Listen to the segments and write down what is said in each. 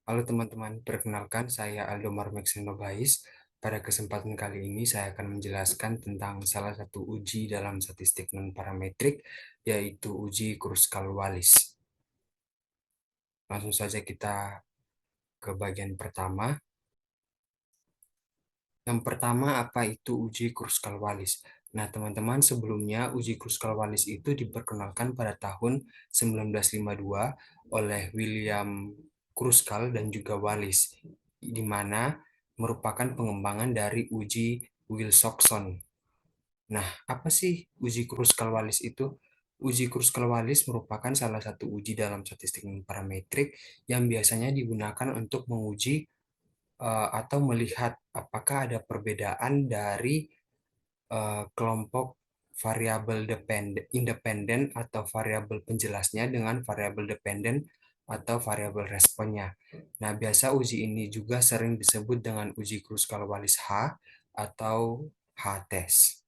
Halo teman-teman, perkenalkan saya Aldo Marmexenobais. Pada kesempatan kali ini saya akan menjelaskan tentang salah satu uji dalam statistik non-parametrik, yaitu uji Kruskal-Wallis. Langsung saja kita ke bagian pertama. Yang pertama, apa itu uji Kruskal-Wallis? Nah, teman-teman, sebelumnya uji Kruskal-Wallis itu diperkenalkan pada tahun 1952 oleh William Kruskal dan juga Wallis, di mana merupakan pengembangan dari uji Wilcoxon. Nah, apa sih uji Kruskal-Wallis itu? Uji Kruskal-Wallis merupakan salah satu uji dalam statistik parametrik yang biasanya digunakan untuk menguji atau melihat apakah ada perbedaan dari kelompok variabel independen atau variabel penjelasnya dengan variabel dependen atau variabel responnya. Nah, biasa uji ini juga sering disebut dengan uji Kruskal-Wallis H atau H-test.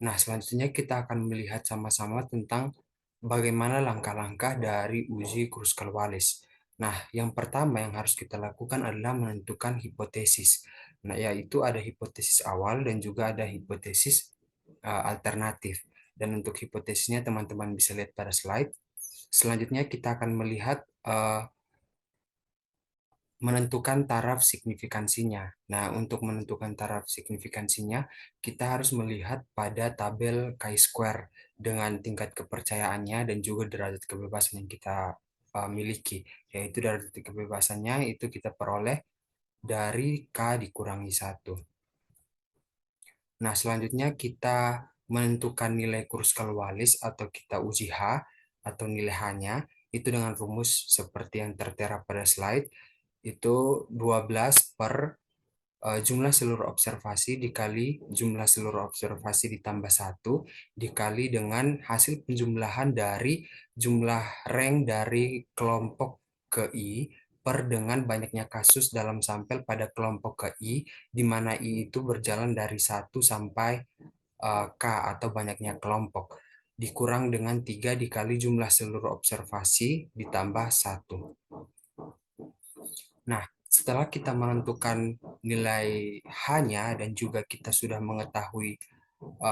Nah, selanjutnya kita akan melihat sama-sama tentang bagaimana langkah-langkah dari uji Kruskal-Wallis. Nah, yang pertama yang harus kita lakukan adalah menentukan hipotesis. Nah, yaitu ada hipotesis awal dan juga ada hipotesis alternatif. Dan untuk hipotesisnya teman-teman bisa lihat pada slide. Selanjutnya kita akan melihat menentukan taraf signifikansinya. Nah, untuk menentukan taraf signifikansinya, kita harus melihat pada tabel chi-square dengan tingkat kepercayaannya dan juga derajat kebebasan yang kita miliki, yaitu derajat kebebasannya itu kita peroleh dari K dikurangi 1. Nah, selanjutnya kita menentukan nilai Kruskal-Wallis atau kita uji H atau nilai H-nya itu dengan rumus seperti yang tertera pada slide, itu 12 per jumlah seluruh observasi dikali jumlah seluruh observasi ditambah 1 dikali dengan hasil penjumlahan dari jumlah rank dari kelompok ke I per dengan banyaknya kasus dalam sampel pada kelompok ke I, di mana I itu berjalan dari 1 sampai K atau banyaknya kelompok, dikurang dengan 3 dikali jumlah seluruh observasi ditambah 1. Nah, setelah kita menentukan nilai H-nya dan juga kita sudah mengetahui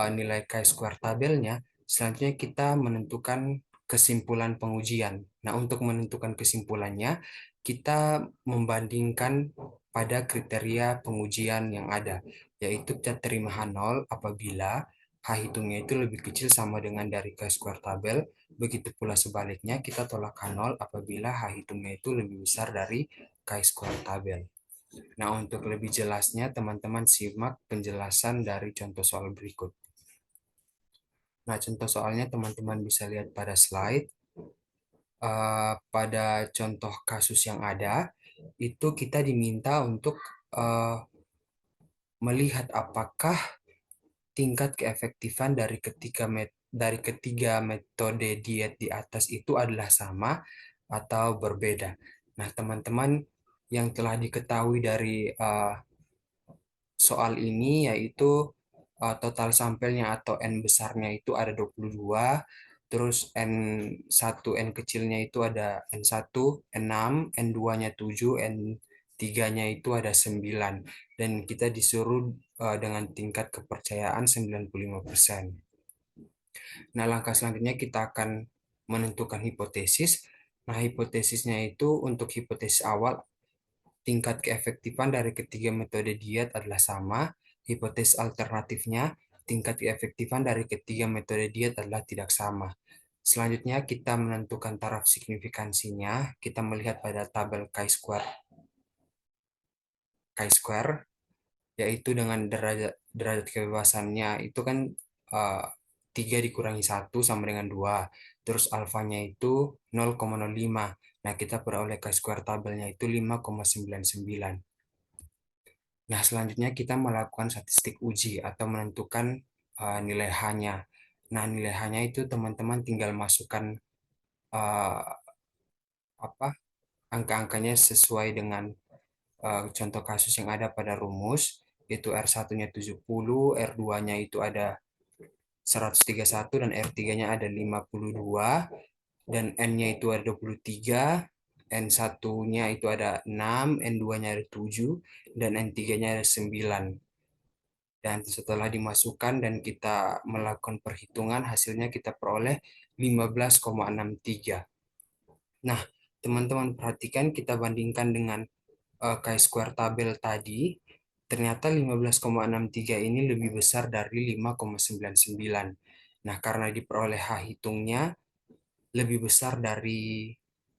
nilai chi-square tabelnya, selanjutnya kita menentukan kesimpulan pengujian. Nah, untuk menentukan kesimpulannya, kita membandingkan pada kriteria pengujian yang ada, yaitu kita terima H0 apabila H hitungnya itu lebih kecil sama dengan dari chi-square tabel, begitu pula sebaliknya kita tolak H0 apabila H hitungnya itu lebih besar dari chi-square tabel. Nah, untuk lebih jelasnya, teman-teman simak penjelasan dari contoh soal berikut. Nah, contoh soalnya teman-teman bisa lihat pada slide. Pada contoh kasus yang ada, itu kita diminta untuk eh, melihat apakah tingkat keefektifan dari ketiga metode diet di atas itu adalah sama atau berbeda. Nah, teman-teman yang telah diketahui dari soal ini yaitu total sampelnya atau N besarnya itu ada 22, terus N1 N kecilnya itu ada N1, N6, N2-nya 7, N3-nya itu ada 9, dan kita disuruh dengan tingkat kepercayaan 95%. Nah, langkah selanjutnya kita akan menentukan hipotesis. Nah, hipotesisnya itu untuk hipotesis awal tingkat keefektifan dari ketiga metode diet adalah sama. Hipotesis alternatifnya, tingkat keefektifan dari ketiga metode diet adalah tidak sama. Selanjutnya, kita menentukan taraf signifikansinya. Kita melihat pada tabel chi-square, yaitu dengan derajat derajat kebebasannya itu kan eh, 3 dikurangi 1 sama dengan 2. Terus alfanya itu 0,05. Nah, kita peroleh chi-square tabelnya itu 5,99. Nah, selanjutnya kita melakukan statistik uji atau menentukan nilai H-nya. Nah, nilai H-nya itu teman-teman tinggal masukkan eh, apa angka-angkanya sesuai dengan contoh kasus yang ada pada rumus, itu R1-nya 70, R2-nya itu ada 131 dan R3-nya ada 52 dan N-nya itu ada 23. N1-nya itu ada 6, N2-nya ada 7, dan N3-nya ada 9. Dan setelah dimasukkan dan kita melakukan perhitungan, hasilnya kita peroleh 15,63. Nah, teman-teman perhatikan kita bandingkan dengan chi-square tabel tadi, ternyata 15,63 ini lebih besar dari 5,99. Nah, karena diperoleh H hitungnya lebih besar dari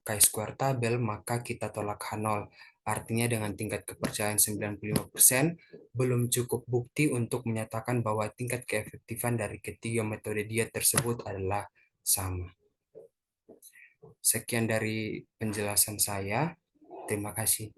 chi-square tabel, maka kita tolak H0. Artinya dengan tingkat kepercayaan 95%, belum cukup bukti untuk menyatakan bahwa tingkat keefektifan dari ketiga metode diet tersebut adalah sama. Sekian dari penjelasan saya. Terima kasih.